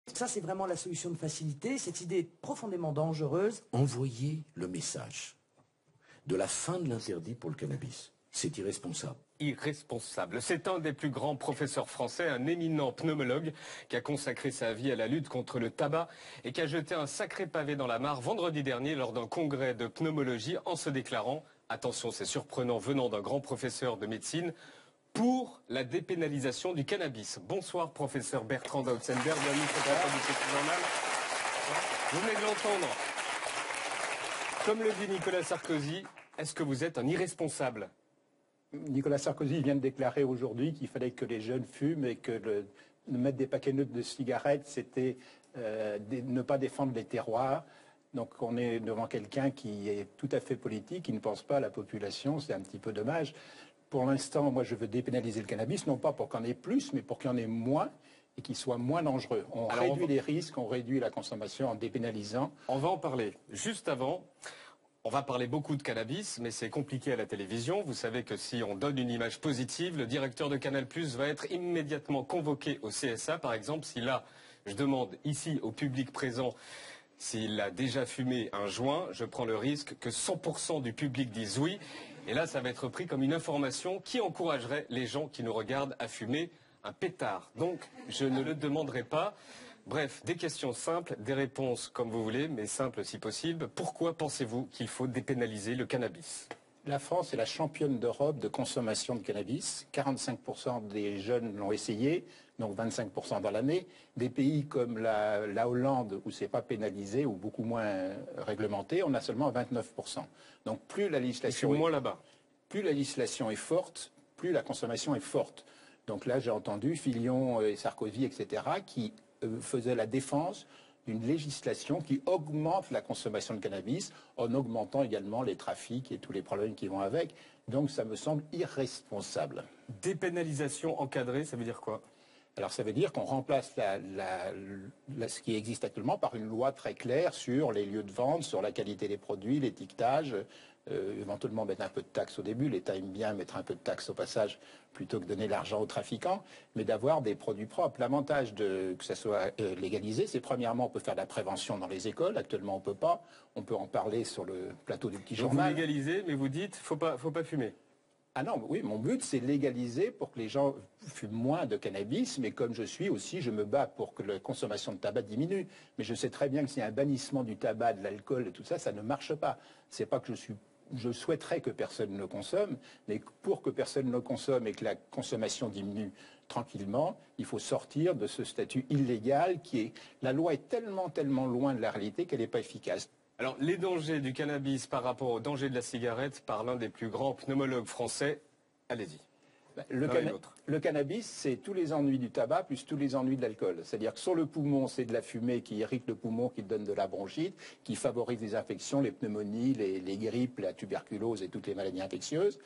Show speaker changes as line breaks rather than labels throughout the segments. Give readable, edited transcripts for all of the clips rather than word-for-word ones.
Ça, c'est vraiment la solution de facilité. Cette idée est profondément dangereuse.
Envoyer le message de la fin de l'interdit pour le cannabis, c'est irresponsable.
Irresponsable. C'est un des plus grands professeurs français, un éminent pneumologue qui a consacré sa vie à la lutte contre le tabac et qui a jeté un sacré pavé dans la mare vendredi dernier lors d'un congrès de pneumologie en se déclarant, attention c'est surprenant venant d'un grand professeur de médecine, pour la dépénalisation du cannabis. Bonsoir professeur Bertrand Dautzenberg, bienvenue sur le plateau du Petit Journal. Vous venez de l'entendre. Comme le dit Nicolas Sarkozy, est-ce que vous êtes un irresponsable ?
Nicolas Sarkozy vient de déclarer aujourd'hui qu'il fallait que les jeunes fument et que mettre des paquets neutres de cigarettes, c'était ne pas défendre les terroirs. Donc on est devant quelqu'un qui est tout à fait politique, qui ne pense pas à la population, c'est un petit peu dommage. Pour l'instant, moi je veux dépénaliser le cannabis, non pas pour qu'il y en ait plus, mais pour qu'il y en ait moins et qu'il soit moins dangereux. On réduit les risques, on réduit la consommation en dépénalisant.
On va en parler. Juste avant, on va parler beaucoup de cannabis, mais c'est compliqué à la télévision. Vous savez que si on donne une image positive, le directeur de Canal+ va être immédiatement convoqué au CSA. Par exemple, si là, je demande ici au public présent s'il a déjà fumé un joint, je prends le risque que 100% du public dise oui. Et là, ça va être pris comme une information qui encouragerait les gens qui nous regardent à fumer un pétard. Donc, je ne le demanderai pas. Bref, des questions simples, des réponses comme vous voulez, mais simples si possible. Pourquoi pensez-vous qu'il faut dépénaliser le cannabis ?
La France est la championne d'Europe de consommation de cannabis. 45% des jeunes l'ont essayé, donc 25% dans l'année. Des pays comme la Hollande, où c'est pas pénalisé ou beaucoup moins réglementé, on a seulement 29%. Donc plus la législation plus la législation est forte, plus la consommation est forte. Donc là, j'ai entendu Fillon et Sarkozy, etc., qui faisaient la défense d'une législation qui augmente la consommation de cannabis en augmentant également les trafics et tous les problèmes qui vont avec. Donc ça me semble irresponsable.
Dépénalisation encadrée, ça veut dire quoi ?
Alors ça veut dire qu'on remplace ce qui existe actuellement par une loi très claire sur les lieux de vente, sur la qualité des produits, l'étiquetage, éventuellement mettre un peu de taxes au début. L'État aime bien mettre un peu de taxes au passage plutôt que donner l'argent aux trafiquants, mais d'avoir des produits propres. L'avantage que ça soit légalisé, c'est premièrement on peut faire de la prévention dans les écoles. Actuellement on peut pas. On peut en parler sur le plateau du Petit Journal.
Vous légalisez, mais vous dites faut pas fumer.
Ah non, oui, mon but c'est légaliser pour que les gens fument moins de cannabis, mais comme je suis aussi, je me bats pour que la consommation de tabac diminue. Mais je sais très bien que s'il y a un bannissement du tabac, de l'alcool et tout ça, ça ne marche pas. C'est pas que je souhaiterais que personne ne le consomme, mais pour que personne ne le consomme et que la consommation diminue tranquillement, il faut sortir de ce statut illégal qui est... La loi est tellement loin de la réalité qu'elle n'est pas efficace.
Alors, les dangers du cannabis par rapport aux dangers de la cigarette par l'un des plus grands pneumologues français, allez-y.
Le cannabis, c'est tous les ennuis du tabac plus tous les ennuis de l'alcool. C'est-à-dire que sur le poumon, c'est de la fumée qui irrite le poumon, qui donne de la bronchite, qui favorise les infections, les pneumonies, les grippes, la tuberculose et toutes les maladies infectieuses.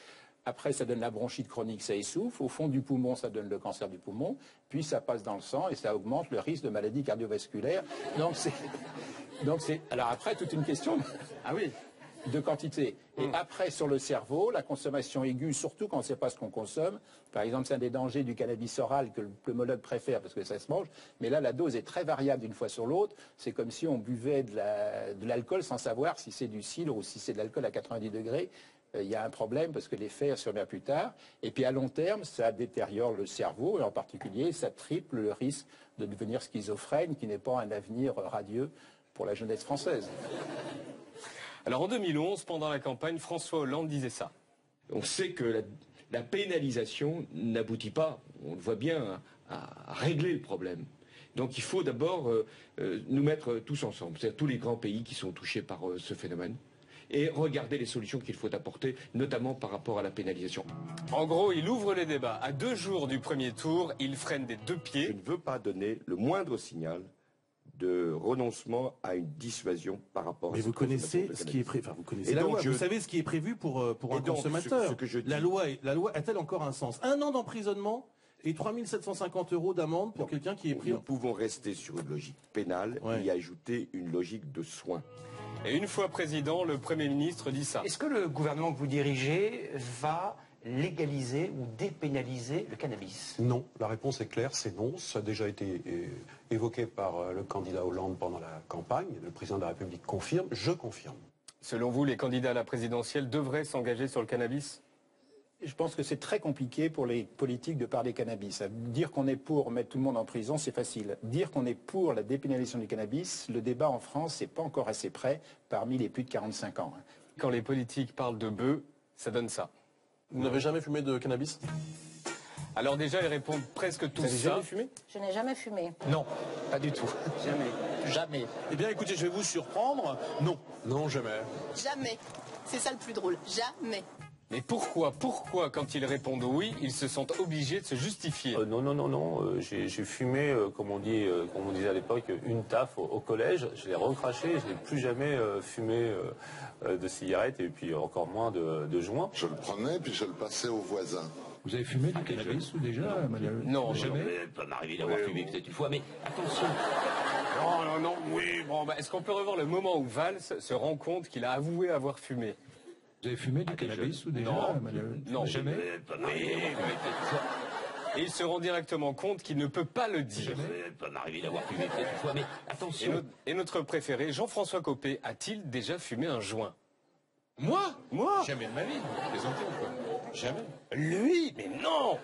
Après, ça donne la bronchite chronique, ça essouffle. Au fond du poumon, ça donne le cancer du poumon. Puis ça passe dans le sang et ça augmente le risque de maladies cardiovasculaires. Donc c'est... Alors après, toute une question...
Ah oui,
de quantité. Et après, sur le cerveau, la consommation aiguë, surtout quand on ne sait pas ce qu'on consomme. Par exemple, c'est un des dangers du cannabis oral que le pneumologue préfère parce que ça se mange. Mais là, la dose est très variable d'une fois sur l'autre. C'est comme si on buvait de l'alcool sans savoir si c'est du cidre ou si c'est de l'alcool à 90 degrés. Il y a un problème parce que l'effet survient plus tard. Et puis à long terme, ça détériore le cerveau et en particulier, ça triple le risque de devenir schizophrène, qui n'est pas un avenir radieux pour la jeunesse française.
Alors en 2011, pendant la campagne, François Hollande disait ça.
On sait que la pénalisation n'aboutit pas, on le voit bien, à régler le problème. Donc il faut d'abord nous mettre tous ensemble, c'est-à-dire tous les grands pays qui sont touchés par ce phénomène, et regarder les solutions qu'il faut apporter, notamment par rapport à la pénalisation.
En gros, il ouvre les débats. À 2 jours du premier tour, il freine des 2 pieds.
Je ne veux pas donner le moindre signal de renoncement à une dissuasion par rapport à...
Mais vous connaissez ce qui est prévu, vous connaissez la loi, vous savez ce qui est prévu pour un consommateur.
Ce que je dis...
La loi a-t-elle encore un sens? 1 an d'emprisonnement et 3 750 € d'amende pour quelqu'un qui est pris...
Nous pouvons rester sur une logique pénale et y ajouter une logique de soins.
Et une fois président, le Premier ministre dit ça.
Est-ce que le gouvernement que vous dirigez va légaliser ou dépénaliser le cannabis?
Non, la réponse est claire, c'est non. Ça a déjà été évoqué par le candidat Hollande pendant la campagne. Le président de la République confirme, je confirme.
Selon vous, les candidats à la présidentielle devraient s'engager sur le cannabis?
Je pense que c'est très compliqué pour les politiques de parler cannabis. Dire qu'on est pour mettre tout le monde en prison, c'est facile. Dire qu'on est pour la dépénalisation du cannabis, le débat en France n'est pas encore assez près parmi les plus de 45 ans.
Quand les politiques parlent de bœufs, ça donne ça.
Vous n'avez jamais fumé de cannabis?
Alors déjà, ils répondent presque tous
Vous avez
ça.
jamais fumé?
Je n'ai jamais fumé.
Non, pas du tout. Jamais. Jamais.
Eh bien, écoutez, je vais vous surprendre. Non.
Non, jamais.
Jamais. C'est ça le plus drôle. Jamais.
Mais pourquoi, quand ils répondent oui, ils se sentent obligés de se justifier?
Non. J'ai fumé, comme on disait à l'époque, une taf au collège. Je l'ai recraché. Je n'ai plus jamais fumé de cigarettes et puis encore moins de joints.
Je le prenais puis je le passais aux voisins.
Vous avez fumé du cannabis ou déjà?
Non,
jamais.
Ça m'est arrivé d'avoir fumé peut-être une fois, mais attention.
Non, oui. Bon, est-ce qu'on peut revoir le moment où Valls se rend compte qu'il a avoué avoir fumé?
Vous avez fumé du cannabis ou déjà?
Non,
jamais.
Et il se rend directement compte qu'il ne peut pas le dire.
Ça m'est arrivé d'avoir fumé peut-être une fois, mais attention.
Et notre préféré, Jean-François Copé, a-t-il déjà fumé un joint?
Moi? Jamais de ma vie. Plaisantez ou quoi? Jamais.
Lui? Mais non!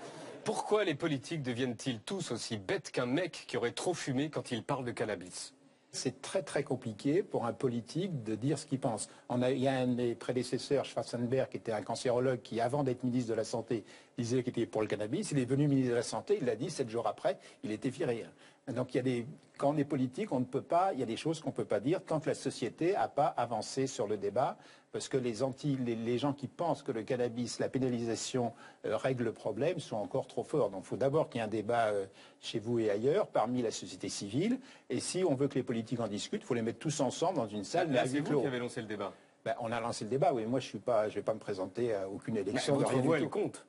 Pourquoi les politiques deviennent-ils tous aussi bêtes qu'un mec qui aurait trop fumé quand il parle de cannabis?
C'est très très compliqué pour un politique de dire ce qu'il pense. Il y a un des prédécesseurs, Schwarzenberg, qui était un cancérologue qui, avant d'être ministre de la Santé, disait qu'il était pour le cannabis. Il est devenu ministre de la Santé, il l'a dit, 7 jours après, il était viré. Donc quand on est politique, on ne peut pas, il y a des choses qu'on ne peut pas dire tant que la société n'a pas avancé sur le débat, parce que les gens qui pensent que le cannabis, la pénalisation règle le problème sont encore trop forts. Donc il faut d'abord qu'il y ait un débat chez vous et ailleurs, parmi la société civile, et si on veut que les politiques en discutent, il faut les mettre tous ensemble dans une salle.
Là, c'est vous qui avez lancé le débat.
On a lancé le débat, oui. Moi, je ne vais pas me présenter à aucune élection.
Votre voix, elle compte.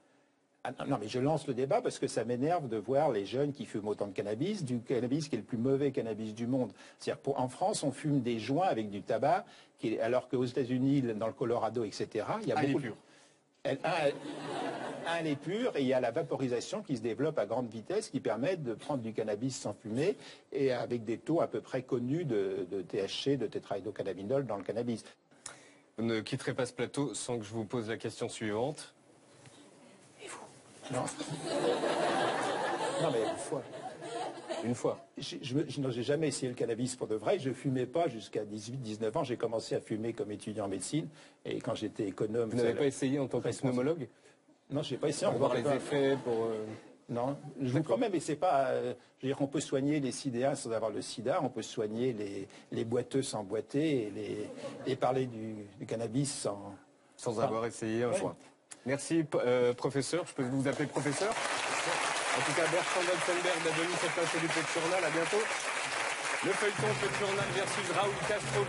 Non, mais je lance le débat parce que ça m'énerve de voir les jeunes qui fument autant de cannabis, du cannabis qui est le plus mauvais cannabis du monde. C'est-à-dire en France, on fume des joints avec du tabac, alors qu'aux États-Unis, dans le Colorado, etc., il y a beaucoup de... Elle est pure et il y a la vaporisation qui se développe à grande vitesse qui permet de prendre du cannabis sans fumer et avec des taux à peu près connus de THC, de tétrahydrocannabinol dans le cannabis.
Vous ne quitterez pas ce plateau sans que je vous pose la question suivante.
Non. Non, mais une fois. J'ai jamais essayé le cannabis pour de vrai. Je fumais pas jusqu'à 18-19 ans. J'ai commencé à fumer comme étudiant en médecine. Et quand j'étais économe...
Vous n'avez pas essayé en tant que pneumologue?
Non, je n'ai pas essayé.
Pour voir les effets, pour...
Non, je vous promets, mais c'est pas... je veux dire, on peut soigner les sidéens sans avoir le sida. On peut soigner les boiteux sans boiter et parler du cannabis
sans avoir essayé un joint. Merci, professeur. Je peux vous appeler professeur? En tout cas, Bertrand Wotzenberg d'être venu sur Place du Journal. À bientôt. Le feuilleton Journal versus Raoul Castro.